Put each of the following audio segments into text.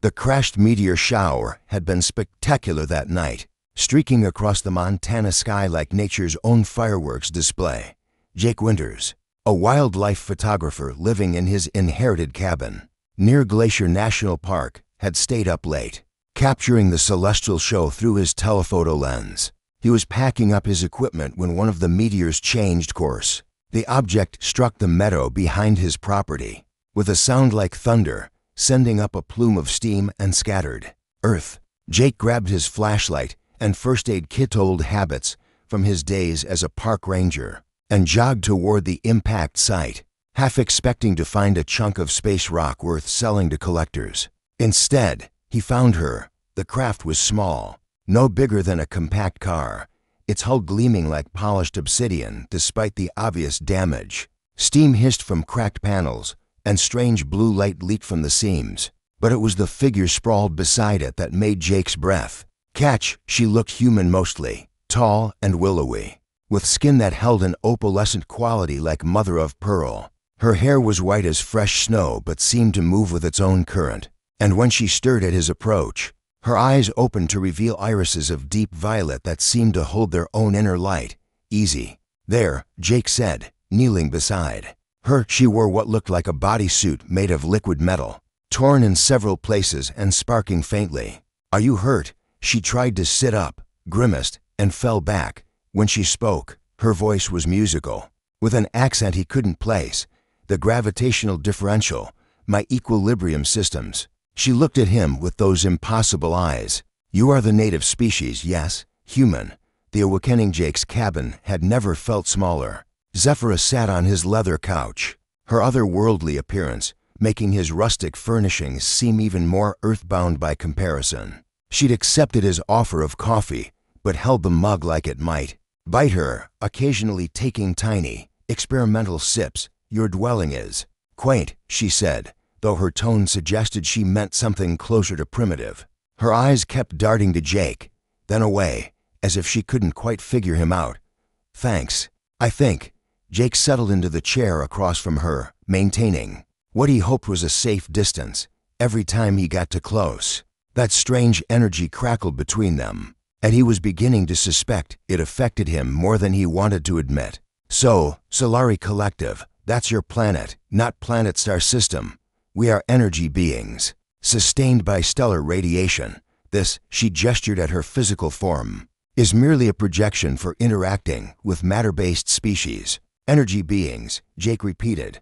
The crashed meteor shower had been spectacular that night, streaking across the Montana sky like nature's own fireworks display. Jake Winters, a wildlife photographer living in his inherited cabin near Glacier National Park, had stayed up late, capturing the celestial show through his telephoto lens. He was packing up his equipment when one of the meteors changed course. The object struck the meadow behind his property, with a sound like thunder, sending up a plume of steam and scattered earth. Jake grabbed his flashlight and first aid kit, old habits from his days as a park ranger, and jogged toward the impact site, half expecting to find a chunk of space rock worth selling to collectors. Instead, he found her. The craft was small, no bigger than a compact car, its hull gleaming like polished obsidian despite the obvious damage. Steam hissed from cracked panels, and strange blue light leaked from the seams, but it was the figure sprawled beside it that made Jake's breath catch. She looked human mostly, tall and willowy, with skin that held an opalescent quality like mother of pearl. Her hair was white as fresh snow but seemed to move with its own current, and when she stirred at his approach, her eyes opened to reveal irises of deep violet that seemed to hold their own inner light. Easy there, Jake said, kneeling beside her. She wore what looked like a bodysuit made of liquid metal, torn in several places and sparking faintly. Are you hurt? She tried to sit up, grimaced, and fell back. When she spoke, her voice was musical, with an accent he couldn't place. The gravitational differential, my equilibrium systems. She looked at him with those impossible eyes. You are the native species, yes, human. The awakening. Jake's cabin had never felt smaller. Zephyra sat on his leather couch, her otherworldly appearance making his rustic furnishings seem even more earthbound by comparison. She'd accepted his offer of coffee, but held the mug like it might bite her, occasionally taking tiny, experimental sips. Your dwelling is quaint, she said, though her tone suggested she meant something closer to primitive. Her eyes kept darting to Jake, then away, as if she couldn't quite figure him out. Thanks, I think. Jake settled into the chair across from her, maintaining what he hoped was a safe distance. Every time he got too close, that strange energy crackled between them, and he was beginning to suspect it affected him more than he wanted to admit. So, Solari Collective, that's your planet, not planet star system. We are energy beings, sustained by stellar radiation. This, she gestured at her physical form, is merely a projection for interacting with matter-based species. Energy beings, Jake repeated.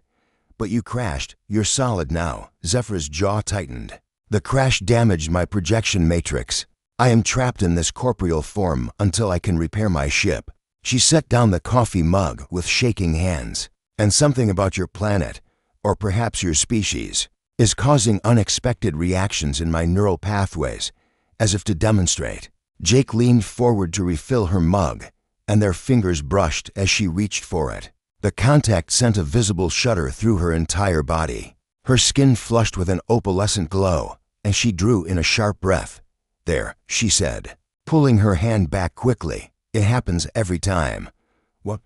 But you crashed. You're solid now. Zephyra's jaw tightened. The crash damaged my projection matrix. I am trapped in this corporeal form until I can repair my ship. She set down the coffee mug with shaking hands. And something about your planet, or perhaps your species, is causing unexpected reactions in my neural pathways, as if to demonstrate. Jake leaned forward to refill her mug, and their fingers brushed as she reached for it. The contact sent a visible shudder through her entire body. Her skin flushed with an opalescent glow, and she drew in a sharp breath. There, she said, pulling her hand back quickly. It happens every time. What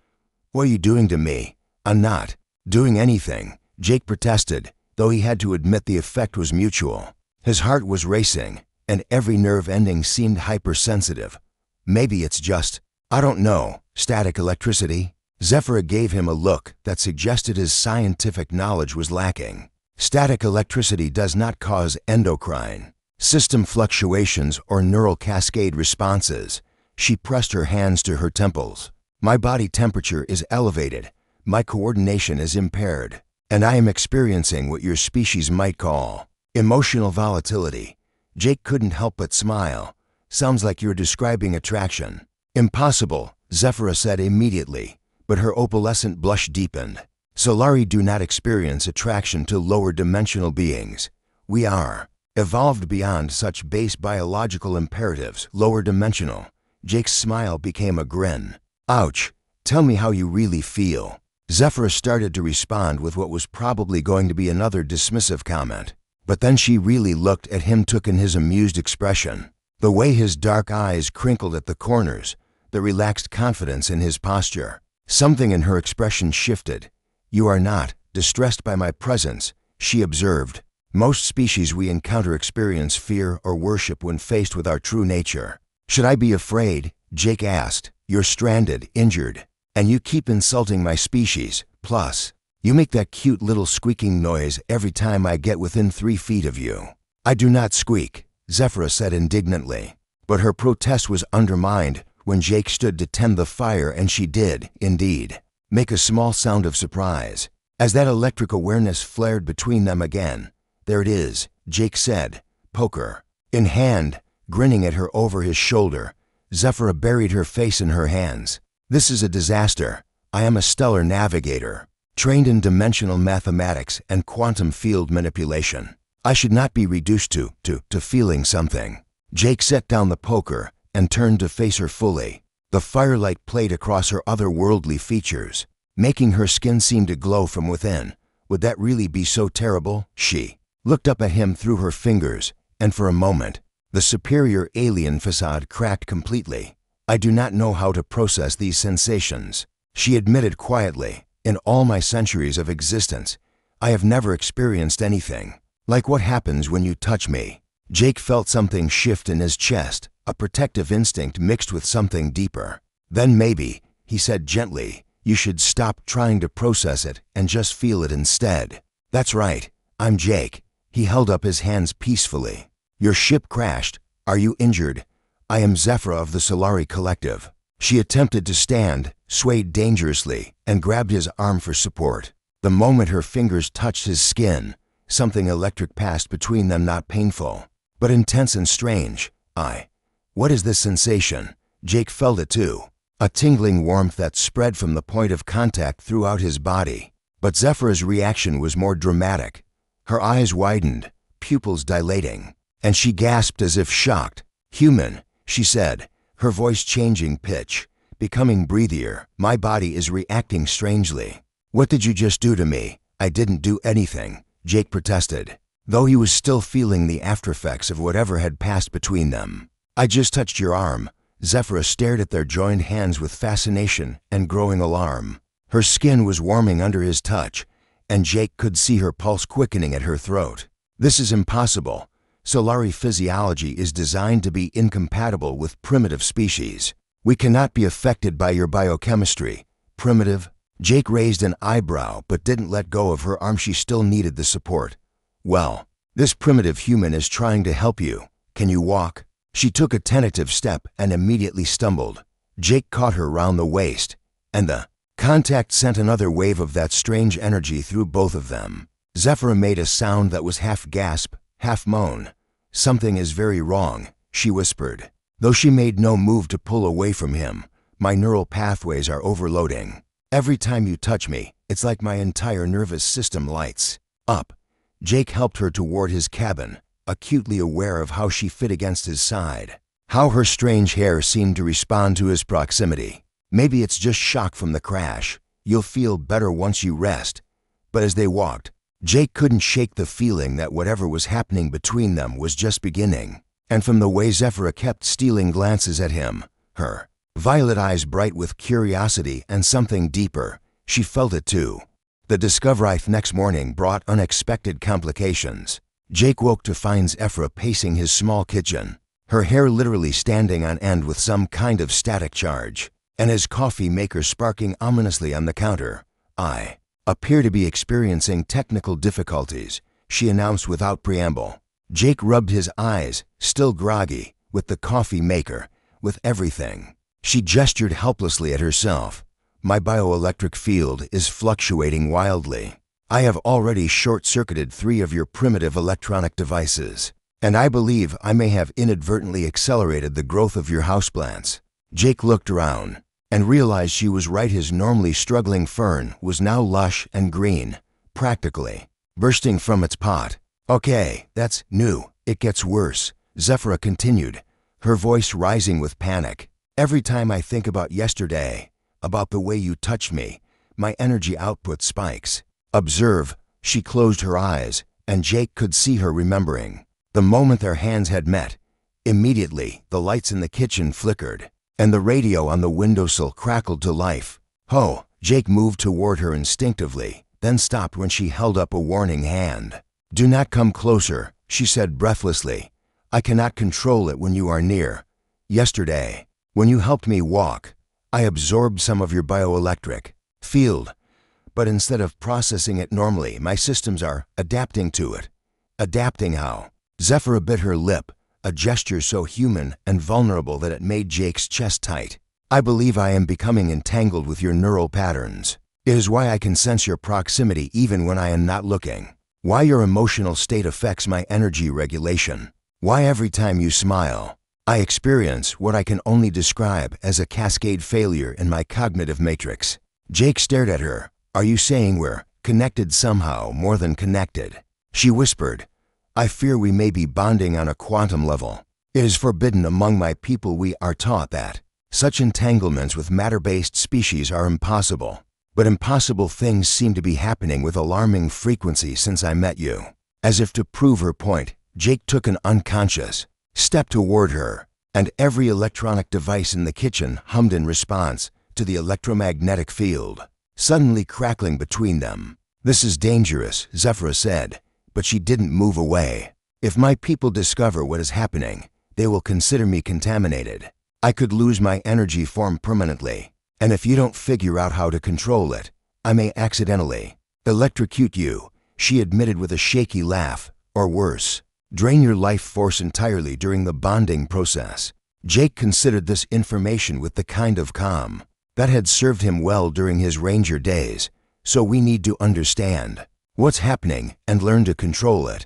are you doing to me? I'm not doing anything, Jake protested, though he had to admit the effect was mutual. His heart was racing, and every nerve ending seemed hypersensitive. Maybe it's just, I don't know, static electricity? Zephyra gave him a look that suggested his scientific knowledge was lacking. Static electricity does not cause endocrine system fluctuations or neural cascade responses. She pressed her hands to her temples. My body temperature is elevated. My coordination is impaired, and I am experiencing what your species might call emotional volatility. Jake couldn't help but smile. Sounds like you're describing attraction. Impossible, Zephyra said immediately, but her opalescent blush deepened. Solari do not experience attraction to lower dimensional beings. We are evolved beyond such base biological imperatives. Lower dimensional. Jake's smile became a grin. Ouch. Tell me how you really feel. Zephyra started to respond with what was probably going to be another dismissive comment, but then she really looked at him, took in his amused expression, the way his dark eyes crinkled at the corners, the relaxed confidence in his posture. Something in her expression shifted. You are not distressed by my presence, she observed. Most species we encounter experience fear or worship when faced with our true nature. Should I be afraid? Jake asked. You're stranded, injured, and you keep insulting my species. Plus, you make that cute little squeaking noise every time I get within 3 feet of you. I do not squeak, Zephyra said indignantly. But her protest was undermined when Jake stood to tend the fire, and she did, indeed, make a small sound of surprise. As that electric awareness flared between them again. There it is, Jake said, poker in hand, grinning at her over his shoulder. Zephyra buried her face in her hands. This is a disaster. I am a stellar navigator, trained in dimensional mathematics and quantum field manipulation. I should not be reduced to feeling something. Jake set down the poker and turned to face her fully. The firelight played across her otherworldly features, making her skin seem to glow from within. Would that really be so terrible? She looked up at him through her fingers, and for a moment, the superior alien facade cracked completely. I do not know how to process these sensations, she admitted quietly. In all my centuries of existence, I have never experienced anything like what happens when you touch me. Jake felt something shift in his chest, a protective instinct mixed with something deeper. Then maybe, he said gently, you should stop trying to process it and just feel it instead. That's right, I'm Jake. He held up his hands peacefully. Your ship crashed. Are you injured? I am Zephyra of the Solari Collective. She attempted to stand, swayed dangerously, and grabbed his arm for support. The moment her fingers touched his skin, something electric passed between them, not painful, but intense and strange. What is this sensation? Jake felt it too. A tingling warmth that spread from the point of contact throughout his body. But Zephyra's reaction was more dramatic. Her eyes widened, pupils dilating, and she gasped as if shocked. Human, she said, her voice changing pitch, becoming breathier. My body is reacting strangely. What did you just do to me? I didn't do anything, Jake protested, though he was still feeling the aftereffects of whatever had passed between them. I just touched your arm. Zephyra stared at their joined hands with fascination and growing alarm. Her skin was warming under his touch, and Jake could see her pulse quickening at her throat. This is impossible. Solari physiology is designed to be incompatible with primitive species. We cannot be affected by your biochemistry. Primitive? Jake raised an eyebrow but didn't let go of her arm. She still needed the support. Well, this primitive human is trying to help you. Can you walk? She took a tentative step and immediately stumbled. Jake caught her round the waist, and the contact sent another wave of that strange energy through both of them. Zephyra made a sound that was half gasp, half moan. Something is very wrong, she whispered. Though she made no move to pull away from him, my neural pathways are overloading. Every time you touch me, it's like my entire nervous system lights up. Jake helped her toward his cabin, acutely aware of how she fit against his side, how her strange hair seemed to respond to his proximity. Maybe it's just shock from the crash. You'll feel better once you rest. But as they walked, Jake couldn't shake the feeling that whatever was happening between them was just beginning. And from the way Zephyra kept stealing glances at him, her violet eyes bright with curiosity and something deeper, she felt it too. The discovery next morning brought unexpected complications. Jake woke to find Zephyra pacing his small kitchen, her hair literally standing on end with some kind of static charge, and his coffee maker sparking ominously on the counter. I appear to be experiencing technical difficulties, she announced without preamble. Jake rubbed his eyes, still groggy, with the coffee maker, with everything. She gestured helplessly at herself. My bioelectric field is fluctuating wildly. I have already short-circuited 3 of your primitive electronic devices, and I believe I may have inadvertently accelerated the growth of your houseplants. Jake looked around and realized she was right. His normally struggling fern was now lush and green, practically bursting from its pot. Okay, that's new. It gets worse, Zephyra continued, her voice rising with panic. Every time I think about yesterday, about the way you touched me, my energy output spikes. Observe, she closed her eyes, and Jake could see her remembering. The moment their hands had met, immediately the lights in the kitchen flickered, and the radio on the windowsill crackled to life. Ho! Jake moved toward her instinctively, then stopped when she held up a warning hand. "Do not come closer," she said breathlessly. "I cannot control it when you are near. Yesterday, when you helped me walk, I absorbed some of your bioelectric field, but instead of processing it normally, my systems are adapting to it." "Adapting how?" Zephyra bit her lip, a gesture so human and vulnerable that it made Jake's chest tight. "I believe I am becoming entangled with your neural patterns. It is why I can sense your proximity even when I am not looking. Why your emotional state affects my energy regulation. Why every time you smile, I experience what I can only describe as a cascade failure in my cognitive matrix." Jake stared at her. "Are you saying we're connected somehow more than connected?" She whispered, "I fear we may be bonding on a quantum level. It is forbidden among my people. We are taught that such entanglements with matter-based species are impossible. But impossible things seem to be happening with alarming frequency since I met you." As if to prove her point, Jake took an unconscious step toward her, and every electronic device in the kitchen hummed in response to the electromagnetic field, suddenly crackling between them. "This is dangerous," Zephyra said, but she didn't move away. "If my people discover what is happening, they will consider me contaminated. I could lose my energy form permanently, and if you don't figure out how to control it, I may accidentally electrocute you," she admitted with a shaky laugh, "or worse, drain your life force entirely during the bonding process." Jake considered this information with the kind of calm that had served him well during his ranger days. "So we need to understand what's happening and learn to control it."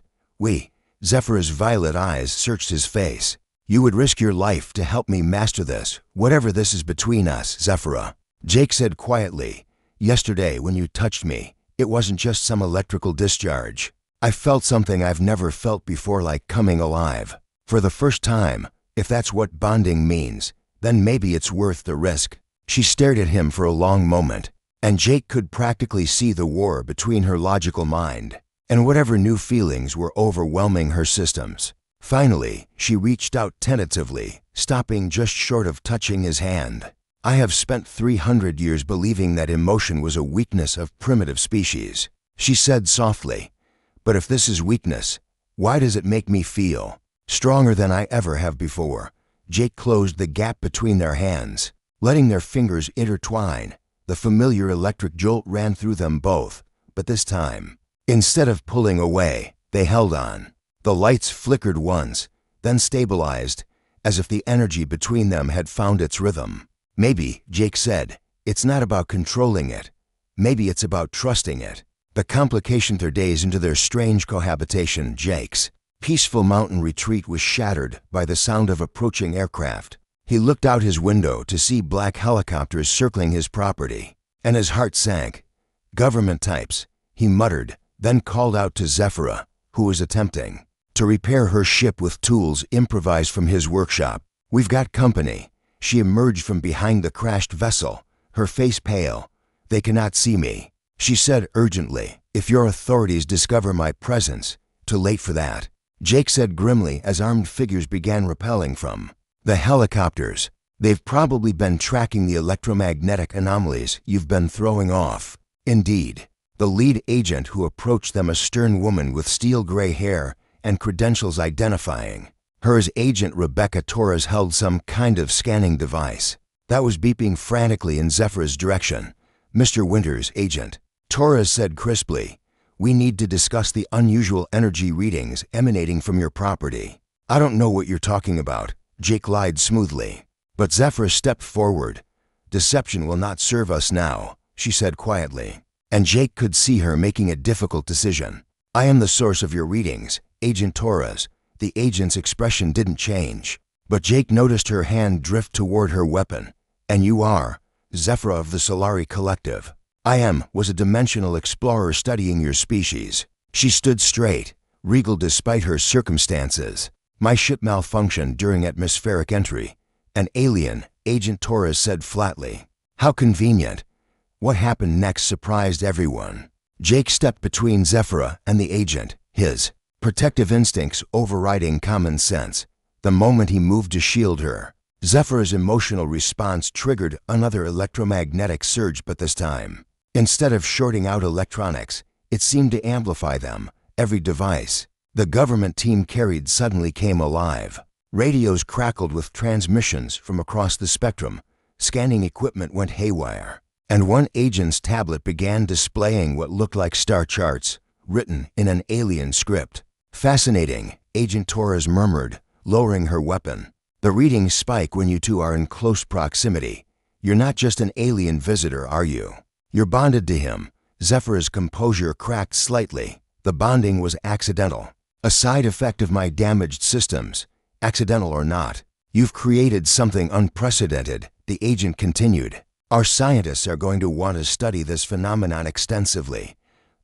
Zephyra's violet eyes searched his face. "You would risk your life to help me master this, whatever this is between us, Zephyra." Jake said quietly, "Yesterday when you touched me, it wasn't just some electrical discharge. I felt something I've never felt before, like coming alive. For the first time, if that's what bonding means, then maybe it's worth the risk." She stared at him for a long moment, and Jake could practically see the war between her logical mind and whatever new feelings were overwhelming her systems. Finally, she reached out tentatively, stopping just short of touching his hand. "I have spent 300 years believing that emotion was a weakness of primitive species," she said softly. "But if this is weakness, why does it make me feel stronger than I ever have before?" Jake closed the gap between their hands, letting their fingers intertwine. The familiar electric jolt ran through them both, but this time, instead of pulling away, they held on. The lights flickered once, then stabilized, as if the energy between them had found its rhythm. "Maybe," Jake said, "it's not about controlling it. Maybe it's about trusting it." The complication their days into their strange cohabitation, Jake's peaceful mountain retreat was shattered by the sound of approaching aircraft. He looked out his window to see black helicopters circling his property, and his heart sank. "Government types," he muttered, then called out to Zephyra, who was attempting to repair her ship with tools improvised from his workshop. "We've got company." She emerged from behind the crashed vessel, her face pale. "They cannot see me," she said urgently. "If your authorities discover my presence, too late for that," Jake said grimly as armed figures began rappelling from the helicopters. "They've probably been tracking the electromagnetic anomalies you've been throwing off." Indeed, the lead agent who approached them, a stern woman with steel gray hair and credentials identifying her as Agent Rebecca Torres, held some kind of scanning device that was beeping frantically in Zephyra's direction. "Mr. Winters, Agent," Torres said crisply, "we need to discuss the unusual energy readings emanating from your property." "I don't know what you're talking about," Jake lied smoothly. But Zephyra stepped forward. "Deception will not serve us now," she said quietly, and Jake could see her making a difficult decision. "I am the source of your readings, Agent Torres." The agent's expression didn't change, but Jake noticed her hand drift toward her weapon. "And you are?" "Zephyra of the Solari Collective." Was a dimensional explorer studying your species." She stood straight, regal despite her circumstances. "My ship malfunctioned during atmospheric entry. An alien," Agent Torres said flatly. "How convenient." What happened next surprised everyone. Jake stepped between Zephyra and the agent, his protective instincts overriding common sense. The moment he moved to shield her, Zephyra's emotional response triggered another electromagnetic surge, but this time, instead of shorting out electronics, it seemed to amplify them, every device the government team carried suddenly came alive. Radios crackled with transmissions from across the spectrum. Scanning equipment went haywire, and one agent's tablet began displaying what looked like star charts, written in an alien script. "Fascinating," Agent Torres murmured, lowering her weapon. "The readings spike when you two are in close proximity. You're not just an alien visitor, are you? You're bonded to him." Zephyr's composure cracked slightly. "The bonding was accidental. A side effect of my damaged systems. Accidental or not, you've created something unprecedented," the agent continued. "Our scientists are going to want to study this phenomenon extensively.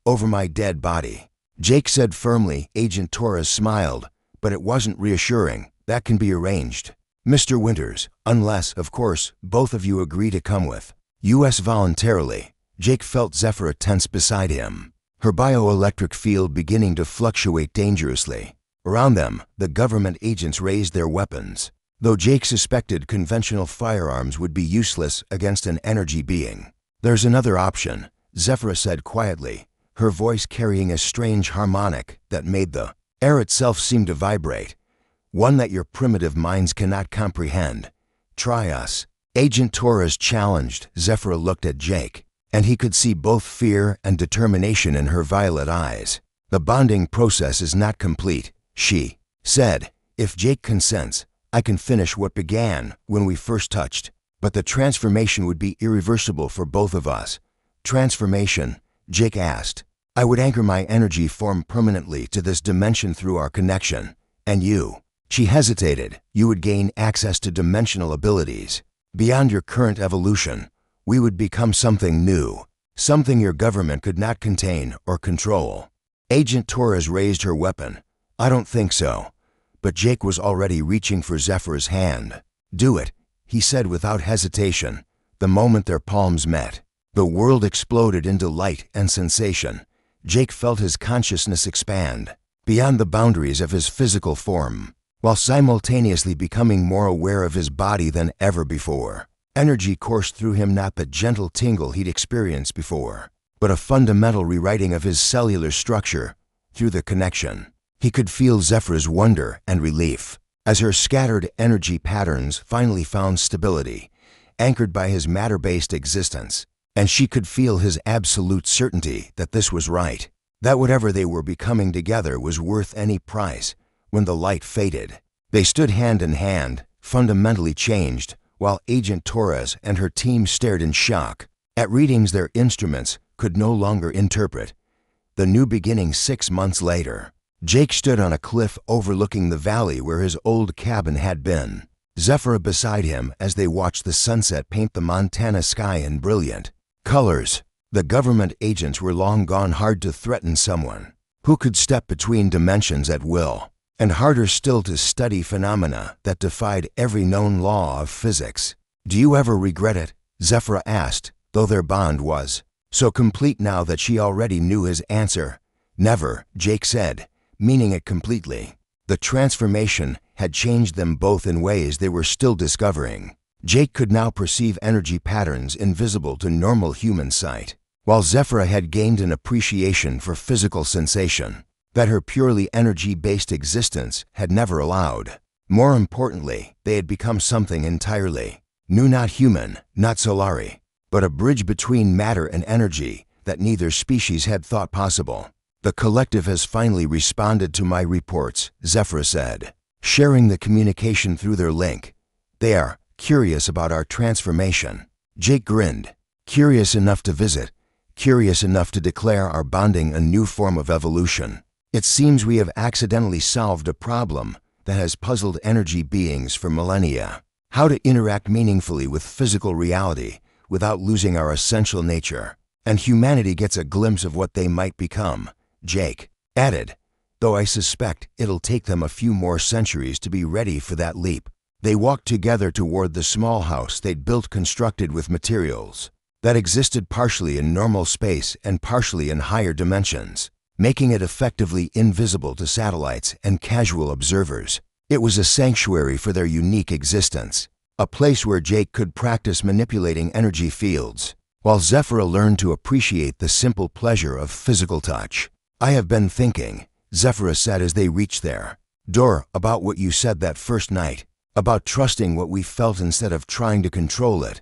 Over my dead body." Jake said firmly. Agent Torres smiled, but it wasn't reassuring. "That can be arranged, Mr. Winters, unless, of course, both of you agree to come with us voluntarily." Jake felt Zephyr tense beside him, her bioelectric field beginning to fluctuate dangerously. Around them, the government agents raised their weapons, though Jake suspected conventional firearms would be useless against an energy being. "There's another option," Zephyr said quietly, her voice carrying a strange harmonic that made the air itself seem to vibrate. "One that your primitive minds cannot comprehend. Try us." Agent Torres challenged. Zephyr looked at Jake, and he could see both fear and determination in her violet eyes. "The bonding process is not complete," she said. "If Jake consents, I can finish what began when we first touched, but the transformation would be irreversible for both of us." "Transformation?" Jake asked. "I would anchor my energy form permanently to this dimension through our connection. And you?" She hesitated. "You would gain access to dimensional abilities. Beyond your current evolution, we would become something new, something your government could not contain or control." Agent Torres raised her weapon. "I don't think so." But Jake was already reaching for Zephyr's hand. "Do it," he said without hesitation. The moment their palms met, the world exploded into light and sensation. Jake felt his consciousness expand beyond the boundaries of his physical form, while simultaneously becoming more aware of his body than ever before. Energy coursed through him, not the gentle tingle he'd experienced before, but a fundamental rewriting of his cellular structure through the connection. He could feel Zephyr's wonder and relief as her scattered energy patterns finally found stability, anchored by his matter-based existence. And she could feel his absolute certainty that this was right, that whatever they were becoming together was worth any price. When the light faded, they stood hand in hand, fundamentally changed, while Agent Torres and her team stared in shock at readings their instruments could no longer interpret. The new beginning 6 months later. Jake stood on a cliff overlooking the valley where his old cabin had been. Zephyr beside him as they watched the sunset paint the Montana sky in brilliant colors. The government agents were long gone, hard to threaten someone who could step between dimensions at will, and harder still to study phenomena that defied every known law of physics. "Do you ever regret it?" Zephyr asked, though their bond was so complete now that she already knew his answer. "Never," Jake said, meaning it completely. The transformation had changed them both in ways they were still discovering. Jake could now perceive energy patterns invisible to normal human sight, while Zephyr had gained an appreciation for physical sensation that her purely energy-based existence had never allowed. More importantly, they had become something entirely new, not human, not Solari, but a bridge between matter and energy that neither species had thought possible. "The collective has finally responded to my reports," Zephyr said, sharing the communication through their link. "They are curious about our transformation." Jake grinned. "Curious enough to visit, curious enough to declare our bonding a new form of evolution. It seems we have accidentally solved a problem that has puzzled energy beings for millennia. How to interact meaningfully with physical reality without losing our essential nature. And humanity gets a glimpse of what they might become," Jake added, "though I suspect it'll take them a few more centuries to be ready for that leap." They walked together toward the small house they'd built, constructed with materials that existed partially in normal space and partially in higher dimensions, making it effectively invisible to satellites and casual observers. It was a sanctuary for their unique existence, a place where Jake could practice manipulating energy fields, while Zephyr learned to appreciate the simple pleasure of physical touch. "I have been thinking," Zephyra said as they reached there. "Dor, about what you said that first night. About trusting what we felt instead of trying to control it.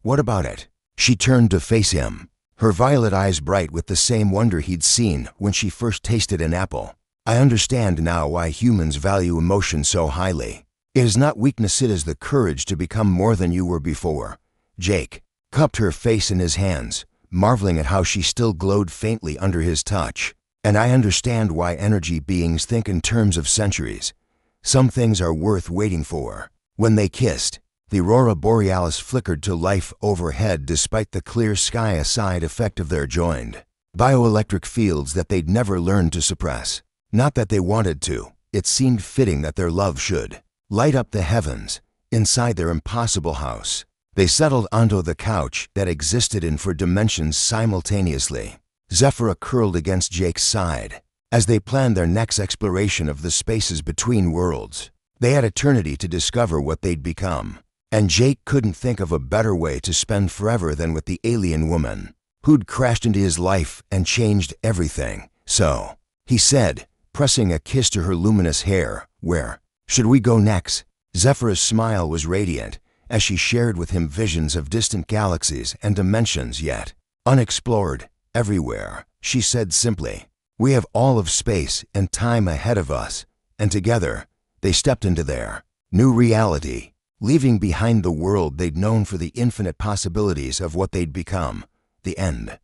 What about it?" She turned to face him, her violet eyes bright with the same wonder he'd seen when she first tasted an apple. "I understand now why humans value emotion so highly. It is not weakness, it is the courage to become more than you were before." Jake cupped her face in his hands, marveling at how she still glowed faintly under his touch. "And I understand why energy beings think in terms of centuries. Some things are worth waiting for." When they kissed, the aurora borealis flickered to life overhead despite the clear sky, a side effect of their joined bioelectric fields that they'd never learned to suppress. Not that they wanted to, it seemed fitting that their love should light up the heavens inside their impossible house. They settled onto the couch that existed in 4 dimensions simultaneously. Zephyra curled against Jake's side as they planned their next exploration of the spaces between worlds. They had eternity to discover what they'd become, and Jake couldn't think of a better way to spend forever than with the alien woman who'd crashed into his life and changed everything. "So," he said, pressing a kiss to her luminous hair, "where should we go next?" Zephyra's smile was radiant as she shared with him visions of distant galaxies and dimensions yet unexplored. "Everywhere," she said simply. "We have all of space and time ahead of us." And together, they stepped into their new reality, leaving behind the world they'd known for the infinite possibilities of what they'd become. The end.